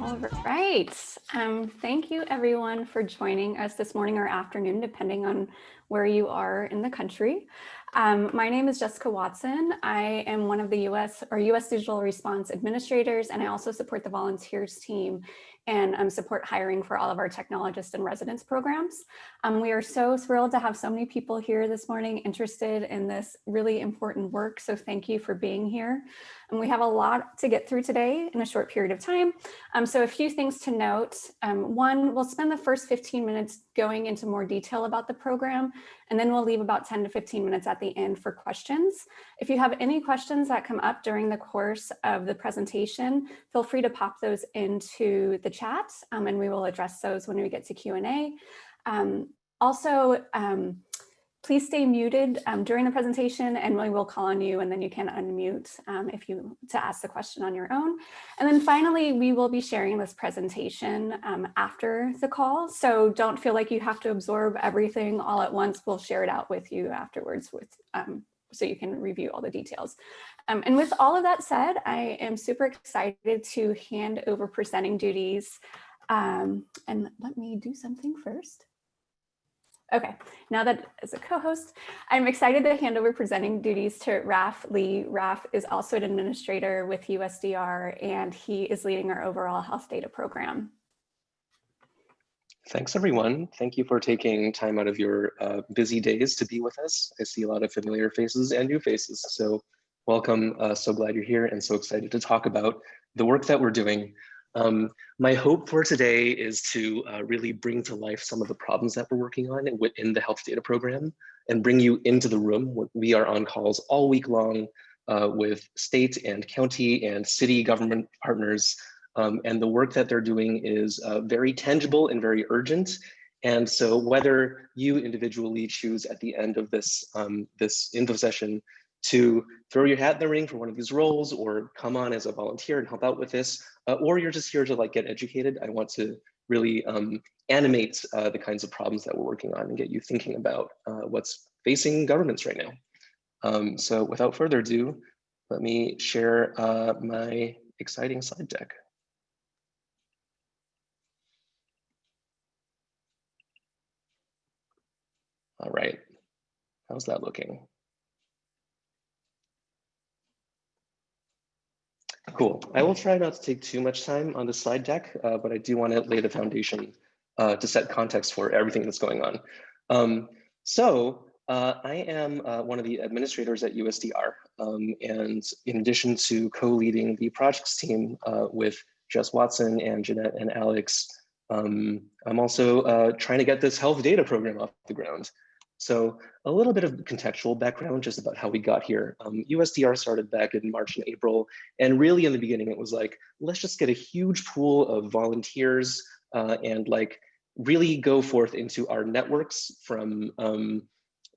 All right. Thank you everyone for joining us this morning or afternoon, depending on where you are in the country. My name is Jessica Watson. I am one of the US Digital Response administrators, and I also support the volunteers team and support hiring for all of our Technologist-in-Residence programs. We are so thrilled to have so many people here this morning interested in this really important work. So thank you for being here. And we have a lot to get through today in a short period of time. So a few things to note. One, we'll spend the first 15 minutes going into more detail about the program, and then we'll leave about 10 to 15 minutes at the end for questions. If you have any questions that come up during the course of the presentation, feel free to pop those into the chat, and we will address those when we get to Q&A. Also, please stay muted during the presentation, and we will call on you, and then you can unmute to ask the question on your own. And then finally, we will be sharing this presentation after the call. So don't feel like you have to absorb everything all at once. We'll share it out with you afterwards so you can review all the details. And with all of that said, I am super excited to hand over presenting duties. And let me do something first. Okay, now that as a co-host, I'm excited to hand over presenting duties to Raf Lee. Raf is also an administrator with USDR, and he is leading our overall health data program. Thanks, everyone. Thank you for taking time out of your busy days to be with us. I see a lot of familiar faces and new faces, so welcome. So glad you're here and so excited to talk about the work that we're doing. My hope for today is to really bring to life some of the problems that we're working on within the health data program and bring you into the room. We are on calls all week long with state and county and city government partners. And the work that they're doing is very tangible and very urgent. And so whether you individually choose at the end of this info session to throw your hat in the ring for one of these roles or come on as a volunteer and help out with this, or you're just here to like get educated, I want to really animate the kinds of problems that we're working on and get you thinking about what's facing governments right now. So without further ado, let me share my exciting slide deck. All right, how's that looking? Cool. I will try not to take too much time on the slide deck, but I do want to lay the foundation to set context for everything that's going on. I am one of the administrators at USDR, and in addition to co-leading the projects team with Jess Watson and Jeanette and Alex, I'm also trying to get this health data program off the ground. So a little bit of contextual background just about how we got here. USDR started back in March and April, and really in the beginning it was like, let's just get a huge pool of volunteers and like really go forth into our networks from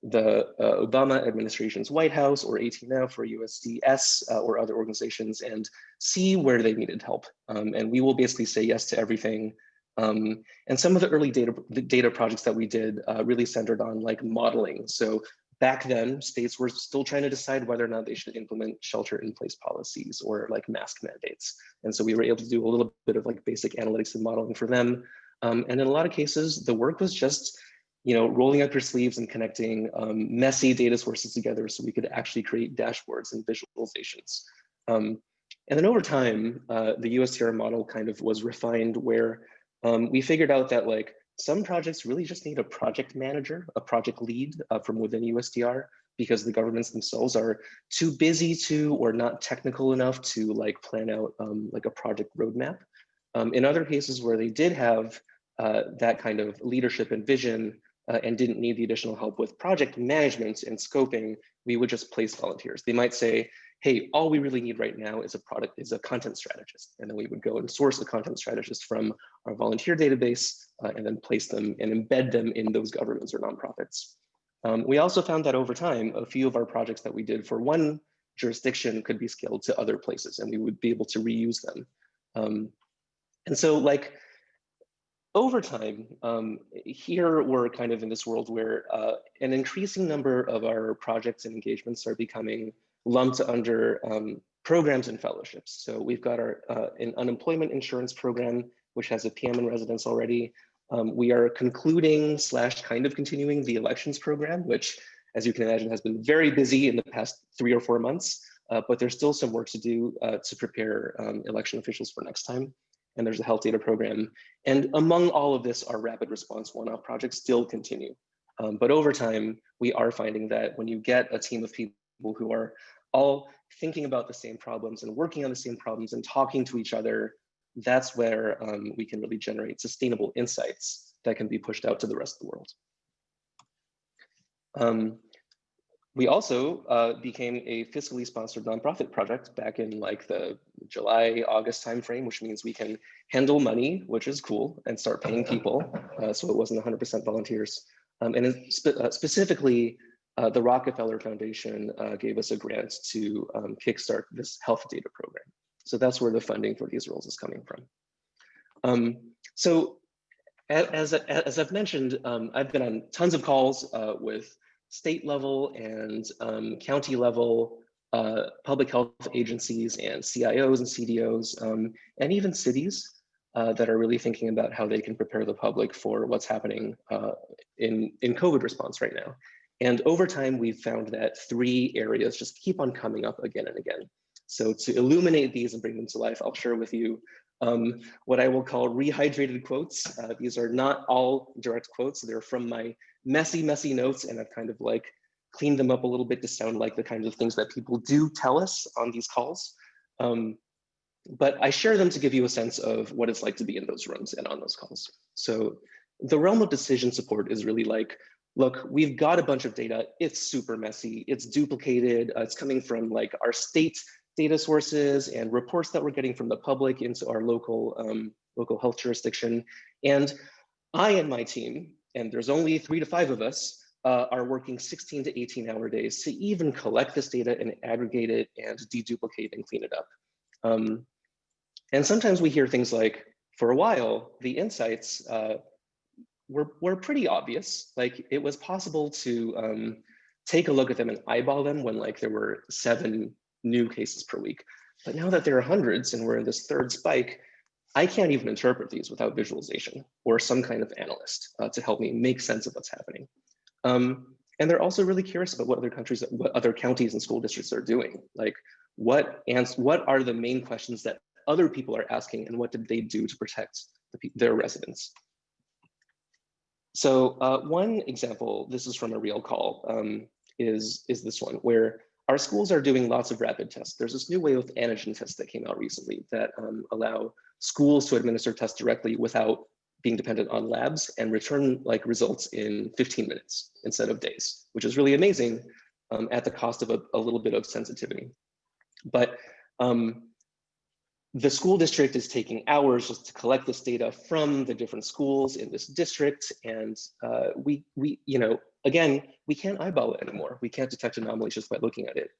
the Obama administration's White House or ATNF or USDS or other organizations and see where they needed help. And we will basically say yes to everything. And some of the early data projects that we did really centered on like modeling. So back then, states were still trying to decide whether or not they should implement shelter-in-place policies or like mask mandates. And so we were able to do a little bit of like basic analytics and modeling for them. And in a lot of cases, the work was just, you know, rolling up your sleeves and connecting messy data sources together so we could actually create dashboards and visualizations. And then over time, the USDR model kind of was refined where we figured out that like some projects really just need a project manager, a project lead from within USDR, because the governments themselves are too busy to or not technical enough to like plan out like a project roadmap. In other cases where they did have that kind of leadership and vision and didn't need the additional help with project management and scoping, we would just place volunteers. They might say, hey, all we really need right now is a content strategist. And then we would go and source a content strategist from our volunteer database and then place them and embed them in those governments or nonprofits. We also found that over time, a few of our projects that we did for one jurisdiction could be scaled to other places and we would be able to reuse them. And so like, over time, here we're kind of in this world where an increasing number of our projects and engagements are becoming lumped under programs and fellowships. So we've got our an unemployment insurance program, which has a PM in residence already. We are concluding / kind of continuing the elections program, which, as you can imagine, has been very busy in the past 3 or 4 months, but there's still some work to do to prepare election officials for next time. And there's a health data program. And among all of this, our rapid response one-off projects still continue. But over time, we are finding that when you get a team of people who are all thinking about the same problems and working on the same problems and talking to each other, that's where we can really generate sustainable insights that can be pushed out to the rest of the world. We also became a fiscally sponsored nonprofit project back in like the July, August timeframe, which means we can handle money, which is cool, and start paying people. So it wasn't 100% volunteers. And specifically, the Rockefeller Foundation gave us a grant to kickstart this health data program. So that's where the funding for these roles is coming from. So as I've mentioned, I've been on tons of calls with state level and county level public health agencies and CIOs and CDOs, and even cities that are really thinking about how they can prepare the public for what's happening in COVID response right now. And over time, we've found that 3 areas just keep on coming up again and again. So to illuminate these and bring them to life, I'll share with you what I will call rehydrated quotes. These are not all direct quotes. They're from my messy notes, and I've kind of like cleaned them up a little bit to sound like the kinds of things that people do tell us on these calls. But I share them to give you a sense of what it's like to be in those rooms and on those calls. So the realm of decision support is really like, look, we've got a bunch of data. It's super messy. It's duplicated. It's coming from like our state data sources and reports that we're getting from the public into our local health jurisdiction. And I and my team, and there's only 3 to 5 of us, are working 16 to 18-hour days to even collect this data and aggregate it and deduplicate and clean it up. And sometimes we hear things like, for a while, the insights were pretty obvious. Like it was possible to take a look at them and eyeball them when like there were 7 new cases per week. But now that there are hundreds and we're in this 3rd spike, I can't even interpret these without visualization or some kind of analyst to help me make sense of what's happening. And they're also really curious about what other counties and school districts are doing. Like what are the main questions that other people are asking, and what did they do to protect their residents? So one example, this is from a real call, is this one, where our schools are doing lots of rapid tests. There's this new wave of antigen tests that came out recently that allow schools to administer tests directly without being dependent on labs and return like results in 15 minutes instead of days, which is really amazing at the cost of a little bit of sensitivity. But the school district is taking hours just to collect this data from the different schools in this district. And we again, we can't eyeball it anymore. We can't detect anomalies just by looking at it.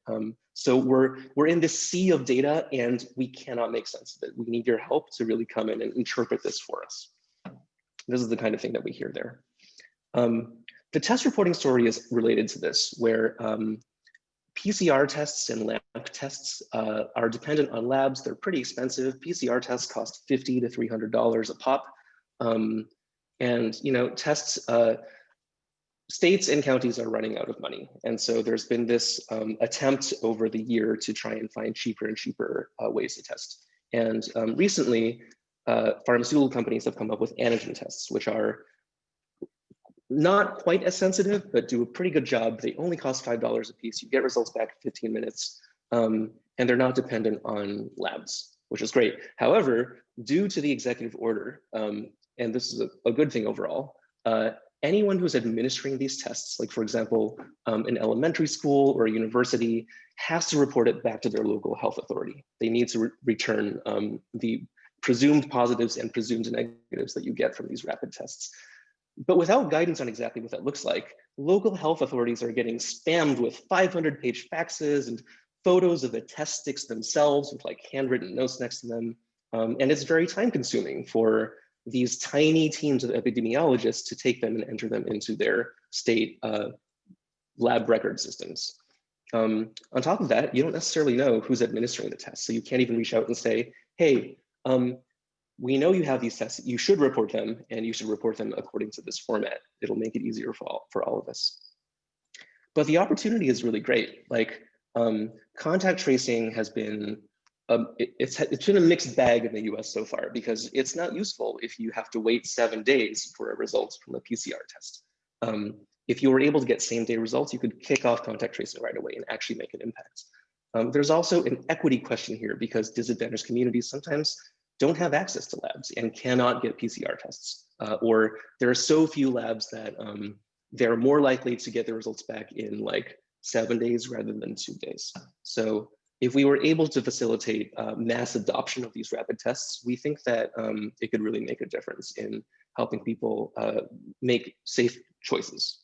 So we're in this sea of data and we cannot make sense of it. We need your help to really come in and interpret this for us. This is the kind of thing that we hear there. The test reporting story is related to this, where PCR tests and lab tests are dependent on labs. They're pretty expensive. PCR tests cost $50 to $300 a pop. And tests, states and counties are running out of money. And so there's been this attempt over the year to try and find cheaper and cheaper ways to test. And recently, pharmaceutical companies have come up with antigen tests, which are not quite as sensitive, but do a pretty good job. They only cost $5 a piece. You get results back in 15 minutes, and they're not dependent on labs, which is great. However, due to the executive order, and this is a good thing overall, anyone who's administering these tests, like for example, an elementary school or a university, has to report it back to their local health authority. They need to return the presumed positives and presumed negatives that you get from these rapid tests. But without guidance on exactly what that looks like, local health authorities are getting spammed with 500-page faxes and photos of the test sticks themselves with like handwritten notes next to them. And it's very time consuming for these tiny teams of epidemiologists to take them and enter them into their state lab record systems. On top of that, you don't necessarily know who's administering the test. So you can't even reach out and say, hey, we know you have these tests, you should report them, and you should report them according to this format. It'll make it easier for all of us. But the opportunity is really great. Like contact tracing has been, it's been a mixed bag in the US so far, because it's not useful if you have to wait 7 days for a result from a PCR test. If you were able to get same-day results, you could kick off contact tracing right away and actually make an impact. There's also an equity question here, because disadvantaged communities sometimes don't have access to labs and cannot get PCR tests, or there are so few labs that they're more likely to get the results back in like 7 days rather than 2 days. So if we were able to facilitate mass adoption of these rapid tests, we think that it could really make a difference in helping people make safe choices.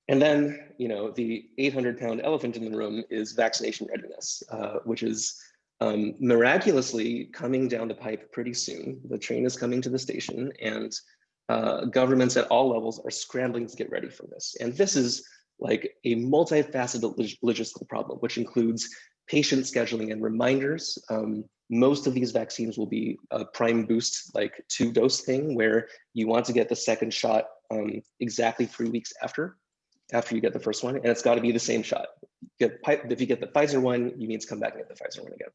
And then, you know, the 800-pound elephant in the room is vaccination readiness, which is miraculously coming down the pipe pretty soon. The train is coming to the station, and governments at all levels are scrambling to get ready for this. And this is like a multifaceted logistical problem, which includes patient scheduling and reminders. Most of these vaccines will be a prime boost, like 2-dose thing, where you want to get the second shot exactly 3 weeks after you get the first one, and it's got to be the same shot. If you get the Pfizer one, you need to come back and get the Pfizer one again.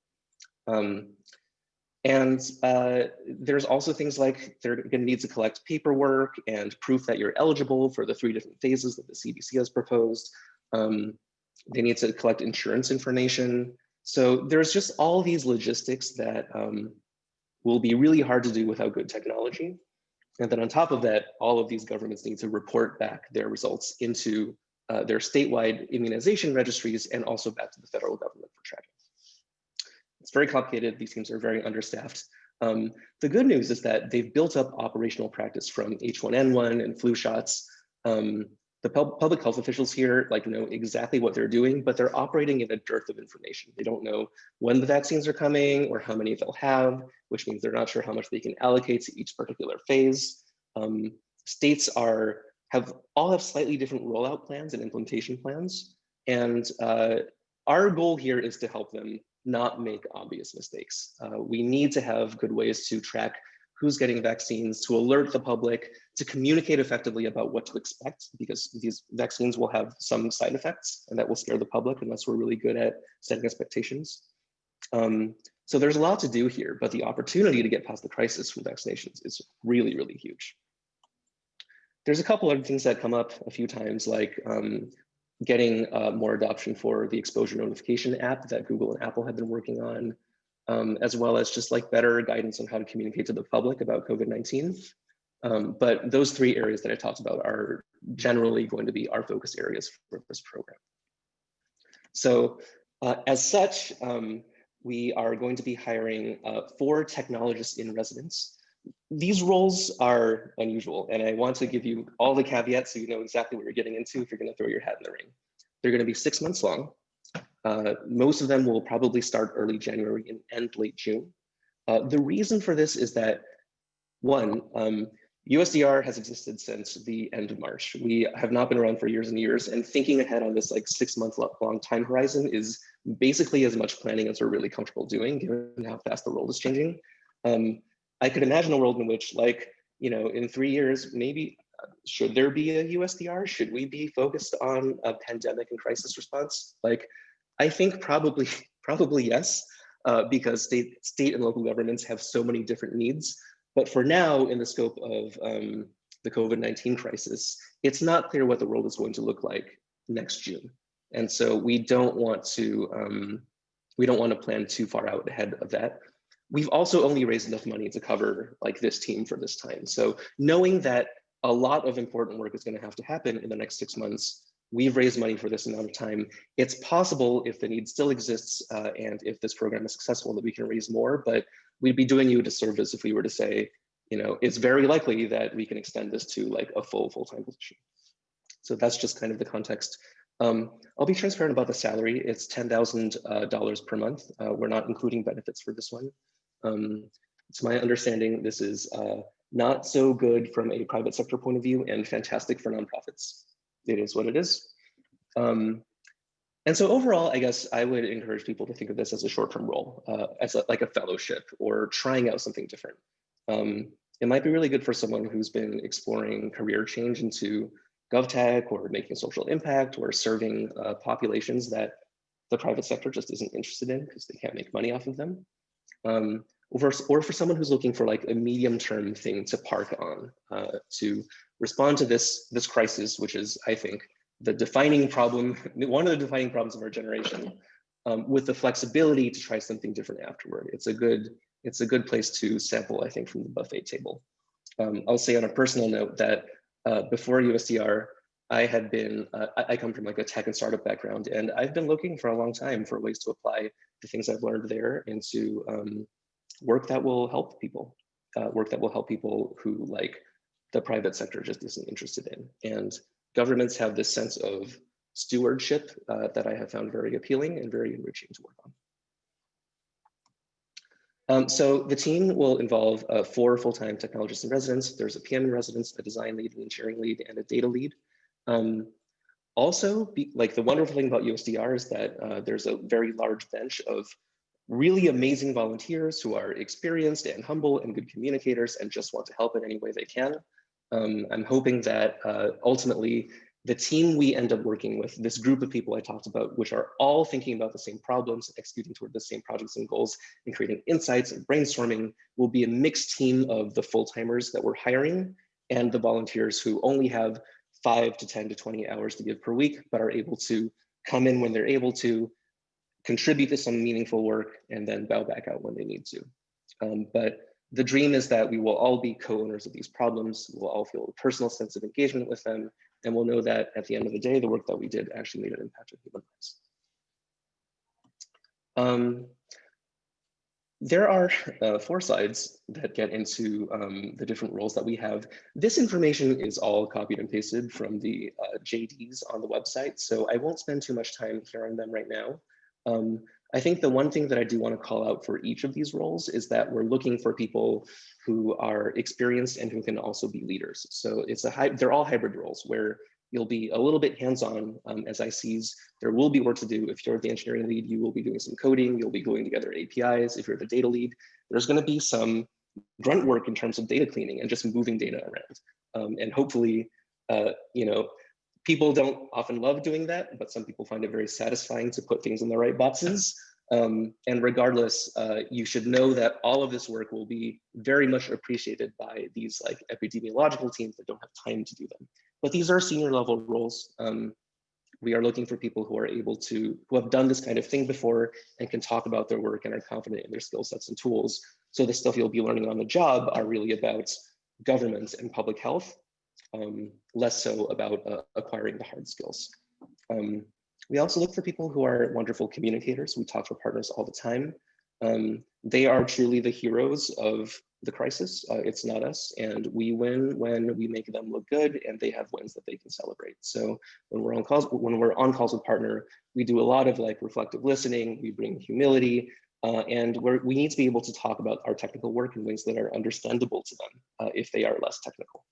There's also things like they're going to need to collect paperwork and proof that you're eligible for the 3 different phases that the CDC has proposed. They need to collect insurance information. So there's just all these logistics that will be really hard to do without good technology. And then on top of that, all of these governments need to report back their results into their statewide immunization registries and also back to the federal government for tracking. It's very complicated. These teams are very understaffed. The good news is that they've built up operational practice from H1N1 and flu shots. The public health officials here know exactly what they're doing, but they're operating in a dearth of information. They don't know when the vaccines are coming or how many they'll have, which means they're not sure how much they can allocate to each particular phase. States all have slightly different rollout plans and implementation plans. And our goal here is to help them not make obvious mistakes. We need to have good ways to track who's getting vaccines, to alert the public, to communicate effectively about what to expect, because these vaccines will have some side effects and that will scare the public unless we're really good at setting expectations. So there's a lot to do here, but the opportunity to get past the crisis from vaccinations is really, really huge. There's a couple other things that come up a few times, like getting more adoption for the exposure notification app that Google and Apple have been working on, as well as just better guidance on how to communicate to the public about COVID-19. But those 3 areas that I talked about are generally going to be our focus areas for this program. So as such, we are going to be hiring 4 technologists-in-residence. These roles are unusual, and I want to give you all the caveats so you know exactly what you're getting into if you're going to throw your hat in the ring. They're going to be 6 months long. Most of them will probably start early January and end late June. The reason for this is that, one, USDR has existed since the end of March. We have not been around for years and years, and thinking ahead on this 6-month-long time horizon is basically as much planning as we're really comfortable doing, given how fast the world is changing. I could imagine a world in which, in 3 years, maybe, should there be a USDR? Should we be focused on a pandemic and crisis response? I think probably yes, because state and local governments have so many different needs. But for now, in the scope of the COVID-19 crisis, it's not clear what the world is going to look like next June. And so we don't want to plan too far out ahead of that. We've also only raised enough money to cover this team for this time. So knowing that a lot of important work is going to have to happen in the next 6 months, we've raised money for this amount of time. It's possible, if the need still exists and if this program is successful, that we can raise more, but we'd be doing you a disservice if we were to say, it's very likely that we can extend this to a full-time position. So that's just kind of the context. I'll be transparent about the salary. It's $10,000 per month. We're not including benefits for this one. It's my understanding this is not so good from a private sector point of view and fantastic for nonprofits. It is what it is. And so overall, I guess I would encourage people to think of this as a short-term role, as like a fellowship or trying out something different. It might be really good for someone who's been exploring career change into GovTech or making social impact or serving populations that the private sector just isn't interested in because they can't make money off of them. Or for someone who's looking for like a medium-term thing to park on to respond to this crisis, which is, I think, the defining problem, one of the defining problems of our generation, with the flexibility to try something different afterward. It's a good place to sample, I think, from the buffet table. I'll say on a personal note that before USDR, I come from like a tech and startup background, and I've been looking for a long time for ways to apply the things I've learned there into work that will help people, who like the private sector just isn't interested in. And governments have this sense of stewardship that I have found very appealing and very enriching to work on. So the team will involve 4 full-time technologists in residence. There's a PM in residence, a design lead, an engineering lead, and a data lead. Also, like the wonderful thing about USDR is that there's a very large bench of really amazing volunteers who are experienced and humble and good communicators and just want to help in any way they can. I'm hoping that ultimately the team we end up working with, this group of people I talked about, which are all thinking about the same problems, executing toward the same projects and goals, and creating insights and brainstorming, will be a mixed team of the full-timers that we're hiring and the volunteers who only have 5 to 10 to 20 hours to give per week, but are able to come in when they're able to, contribute to some meaningful work, and then bow back out when they need to. But the dream is that we will all be co-owners of these problems. We'll all feel a personal sense of engagement with them, and we'll know that at the end of the day, the work that we did actually made an impact on human lives. There are 4 slides that get into the different roles that we have. This information is all copied and pasted from the JDs on the website, so I won't spend too much time here on them right now. I think the one thing that I do want to call out for each of these roles is that we're looking for people who are experienced and who can also be leaders. So they're all hybrid roles where you'll be a little bit hands-on as ICs. There will be work to do. If you're the engineering lead, you will be doing some coding. You'll be gluing together APIs. If you're the data lead, there's going to be some grunt work in terms of data cleaning and just moving data around. And hopefully, people don't often love doing that, but some people find it very satisfying to put things in the right boxes. And regardless, you should know that all of this work will be very much appreciated by these like epidemiological teams that don't have time to do them. But these are senior level roles. We are looking for people who have done this kind of thing before and can talk about their work and are confident in their skill sets and tools. So the stuff you'll be learning on the job are really about government and public health, less so about acquiring the hard skills. We also look for people who are wonderful communicators. We talk to partners all the time. They are truly the heroes of the crisis. It's not us, and we win when we make them look good, and they have wins that they can celebrate. So when we're on calls with partner, we do a lot of like reflective listening. We bring humility, and we need to be able to talk about our technical work in ways that are understandable to them if they are less technical.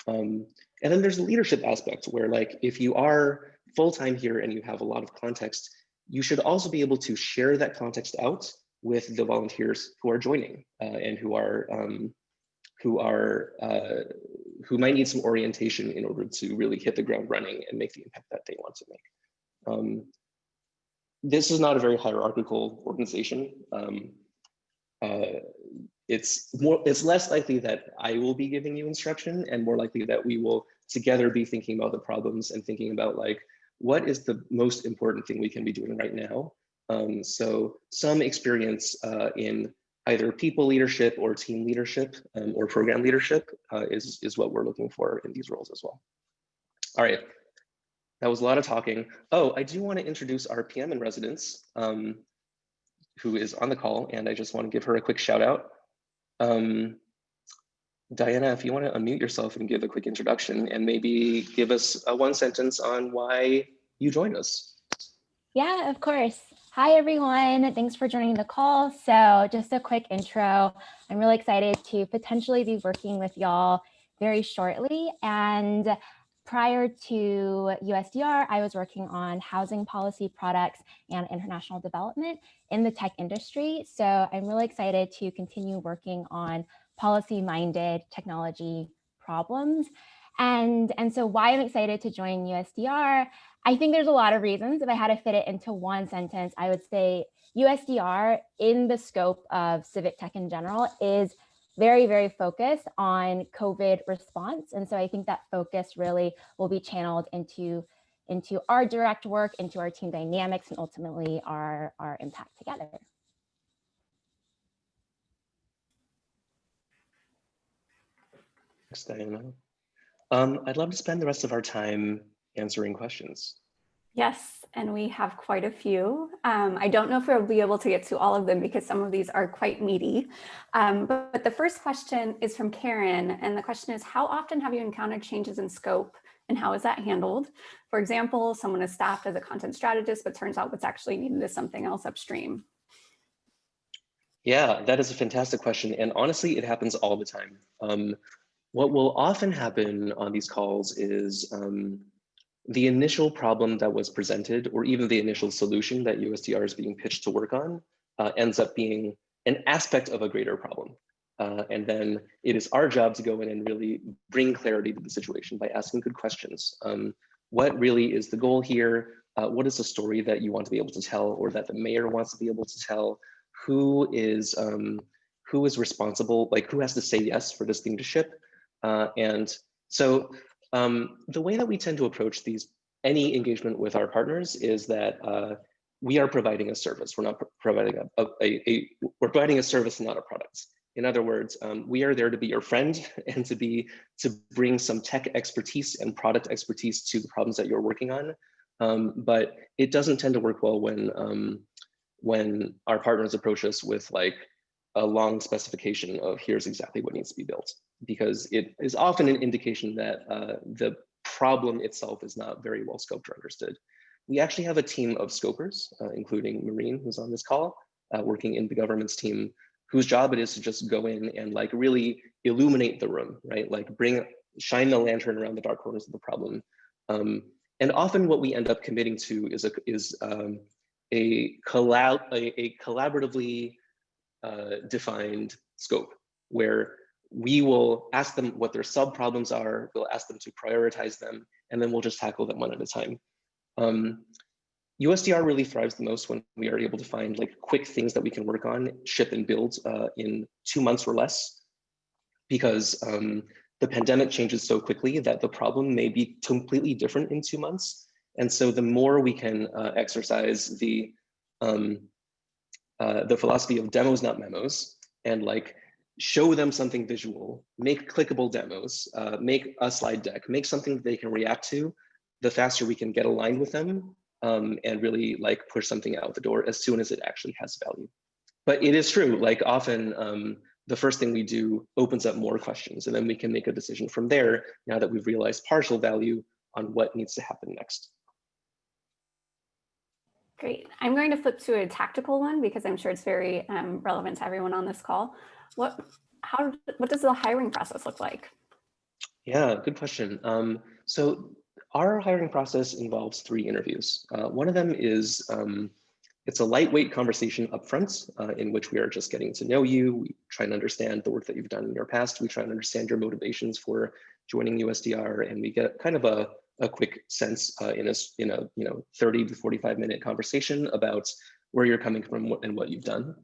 And then there's the leadership aspect where like, if you are full-time here and you have a lot of context, you should also be able to share that context out with the volunteers who are joining and who might need some orientation in order to really hit the ground running and make the impact that they want to make. This is not a very hierarchical organization. It's less likely that I will be giving you instruction and more likely that we will together be thinking about the problems and thinking about like, what is the most important thing we can be doing right now? So some experience in either people leadership or team leadership or program leadership is what we're looking for in these roles as well. All right, that was a lot of talking. Oh, I do want to introduce our PM in residence, who is on the call, and I just want to give her a quick shout out. Diana, if you want to unmute yourself and give a quick introduction and maybe give us a 1 sentence on why you joined us. Yeah, of course. Hi, everyone. Thanks for joining the call. So just a quick intro. I'm really excited to potentially be working with y'all very shortly. And prior to USDR, I was working on housing policy products and international development in the tech industry. So I'm really excited to continue working on policy-minded technology problems. And so why I'm excited to join USDR, I think there's a lot of reasons. If I had to fit it into one sentence, I would say USDR in the scope of civic tech in general is very, very focused on COVID response. And so I think that focus really will be channeled into our direct work, into our team dynamics, and ultimately our impact together. Thanks, Diana. I'd love to spend the rest of our time answering questions. Yes, and we have quite a few. I don't know if we'll be able to get to all of them because some of these are quite meaty. But the first question is from Karen, and the question is, how often have you encountered changes in scope and how is that handled? For example, someone is staffed as a content strategist, but turns out what's actually needed is something else upstream. Yeah, that is a fantastic question. And honestly, it happens all the time. What will often happen on these calls is the initial problem that was presented, or even the initial solution that USDR is being pitched to work on, ends up being an aspect of a greater problem. And then it is our job to go in and really bring clarity to the situation by asking good questions. What really is the goal here? What is the story that you want to be able to tell, or that the mayor wants to be able to tell? Who is responsible? Like, who has to say yes for this thing to ship? And so the way that we tend to approach any engagement with our partners is that we are providing a service. We're not providing we're providing a service, not a product. In other words, we are there to be your friend and to bring some tech expertise and product expertise to the problems that you're working on. But it doesn't tend to work well when our partners approach us with like a long specification of here's exactly what needs to be built, because it is often an indication that the problem itself is not very well scoped or understood. We actually have a team of scopers, including Maureen, who's on this call, working in the government's team, whose job it is to just go in and like really illuminate the room, right? Like shine the lantern around the dark corners of the problem. And often what we end up committing to is a collaboratively defined scope, where we will ask them what their sub problems are, we'll ask them to prioritize them, and then we'll just tackle them one at a time. USDR really thrives the most when we are able to find like quick things that we can work on, ship and build in 2 months or less, because the pandemic changes so quickly that the problem may be completely different in 2 months. And so the more we can exercise the philosophy of demos, not memos, and like show them something visual, make clickable demos, make a slide deck, make something they can react to, the faster we can get aligned with them and really like push something out the door as soon as it actually has value. But it is true, like often the first thing we do opens up more questions, and then we can make a decision from there now that we've realized partial value on what needs to happen next. Great. I'm going to flip to a tactical one because I'm sure it's very relevant to everyone on this call. What does the hiring process look like? Yeah, good question. So our hiring process involves 3 interviews. One of them is it's a lightweight conversation up front in which we are just getting to know you. We try and understand the work that you've done in your past. We try and understand your motivations for joining USDR, and we get kind of a quick sense in a 30 to 45 minute conversation about where you're coming from and what you've done.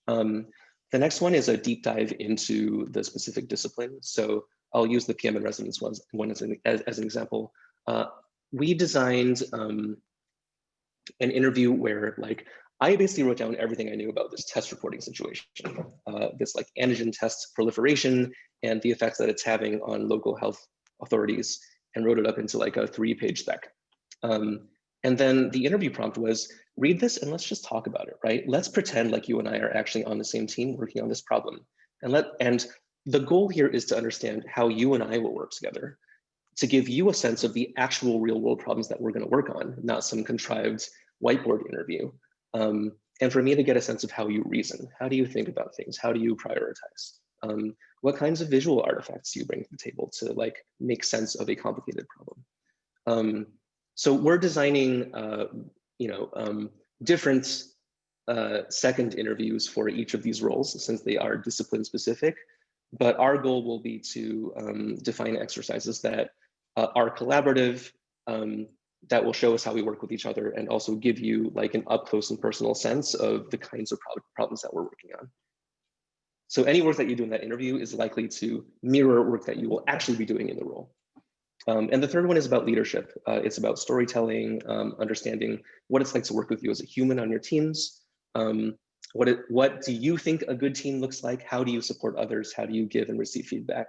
The next one is a deep dive into the specific discipline. So I'll use the PM in residence one as an example. We designed an interview where like I basically wrote down everything I knew about this test reporting situation, this like antigen test proliferation and the effects that it's having on local health authorities, and wrote it up into like a 3-page spec. And then the interview prompt was, read this and let's just talk about it, right? Let's pretend like you and I are actually on the same team working on this problem. And the goal here is to understand how you and I will work together, to give you a sense of the actual real world problems that we're going to work on, not some contrived whiteboard interview. And for me to get a sense of how you reason, how do you think about things? How do you prioritize? What kinds of visual artifacts do you bring to the table to like make sense of a complicated problem? So we're designing, different second interviews for each of these roles since they are discipline specific. But our goal will be to define exercises that are collaborative, that will show us how we work with each other and also give you like an up close and personal sense of the kinds of problems that we're working on. So any work that you do in that interview is likely to mirror work that you will actually be doing in the role. And the third one is about leadership. It's about storytelling, understanding what it's like to work with you as a human on your teams. What do you think a good team looks like? How do you support others? How do you give and receive feedback?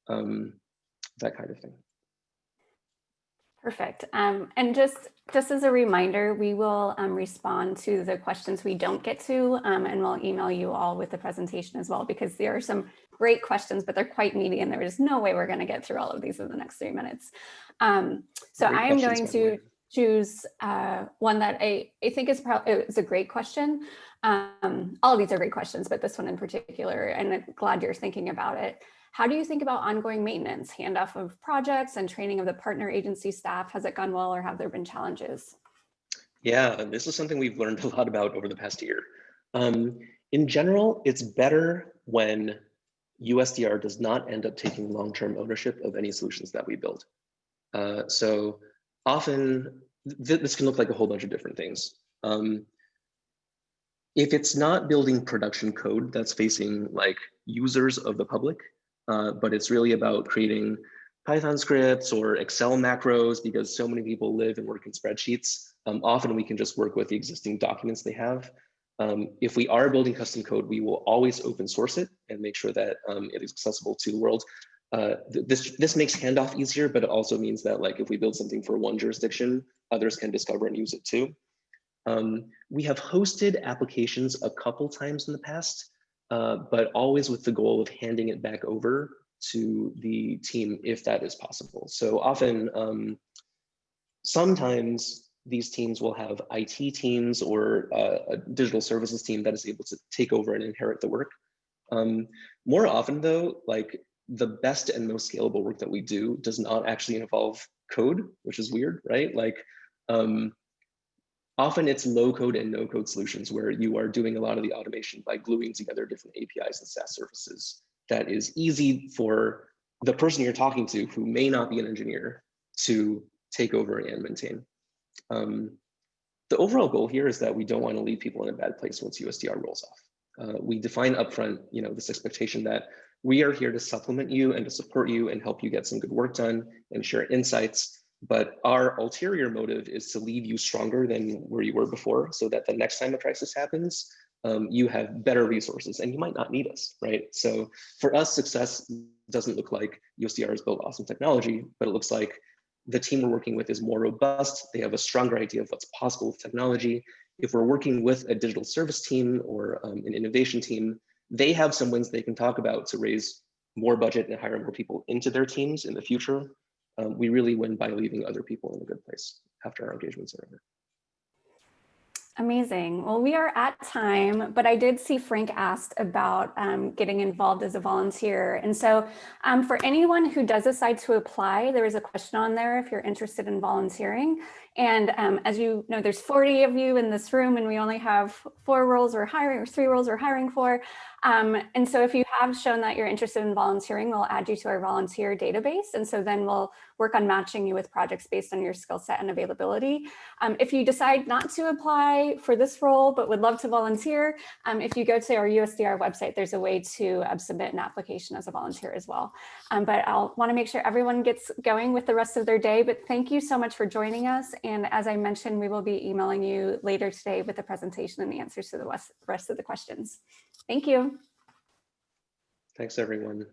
That kind of thing. Perfect. And just as a reminder, we will respond to the questions we don't get to, and we'll email you all with the presentation as well, because there are some great questions, but they're quite meaty and there is no way we're going to get through all of these in the next 3 minutes. So I am going to choose one that I think is a great question. All of these are great questions, but this one in particular, and I'm glad you're thinking about it. How do you think about ongoing maintenance, handoff of projects and training of the partner agency staff? Has it gone well or have there been challenges? Yeah, this is something we've learned a lot about over the past year. In general, it's better when USDR does not end up taking long-term ownership of any solutions that we build. So often, this can look like a whole bunch of different things. If it's not building production code that's facing like users of the public, but it's really about creating Python scripts or Excel macros because so many people live and work in spreadsheets. Often we can just work with the existing documents they have. If we are building custom code, we will always open source it and make sure that it is accessible to the world. This makes handoff easier, but it also means that like if we build something for one jurisdiction, others can discover and use it too. We have hosted applications a couple times in the past, but always with the goal of handing it back over to the team if that is possible. So often, sometimes these teams will have IT teams or a digital services team that is able to take over and inherit the work. More often though, like the best and most scalable work that we do does not actually involve code, which is weird, right? Like, often it's low code and no code solutions where you are doing a lot of the automation by gluing together different APIs and SaaS services that is easy for the person you're talking to who may not be an engineer to take over and maintain. The overall goal here is that we don't want to leave people in a bad place once USDR rolls off. We define upfront, this expectation that we are here to supplement you and to support you and help you get some good work done and share insights. But our ulterior motive is to leave you stronger than where you were before so that the next time a crisis happens, you have better resources and you might not need us, right? So for us, success doesn't look like USDR has built awesome technology, but it looks like the team we're working with is more robust. They have a stronger idea of what's possible with technology. If we're working with a digital service team or an innovation team, they have some wins they can talk about to raise more budget and hire more people into their teams in the future. We really win by leaving other people in a good place after our engagements are over. Amazing. Well, we are at time, but I did see Frank asked about getting involved as a volunteer. And so for anyone who does decide to apply, there is a question on there if you're interested in volunteering. And as you know, there's 40 of you in this room and we only have 4 roles we're hiring or 3 roles we're hiring for. And so if you have shown that you're interested in volunteering, we'll add you to our volunteer database. And so then we'll work on matching you with projects based on your skill set and availability. If you decide not to apply for this role, but would love to volunteer, if you go to our USDR website, there's a way to submit an application as a volunteer as well. But I'll want to make sure everyone gets going with the rest of their day. But thank you so much for joining us. And as I mentioned, we will be emailing you later today with the presentation and the answers to the rest of the questions. Thank you. Thanks, everyone.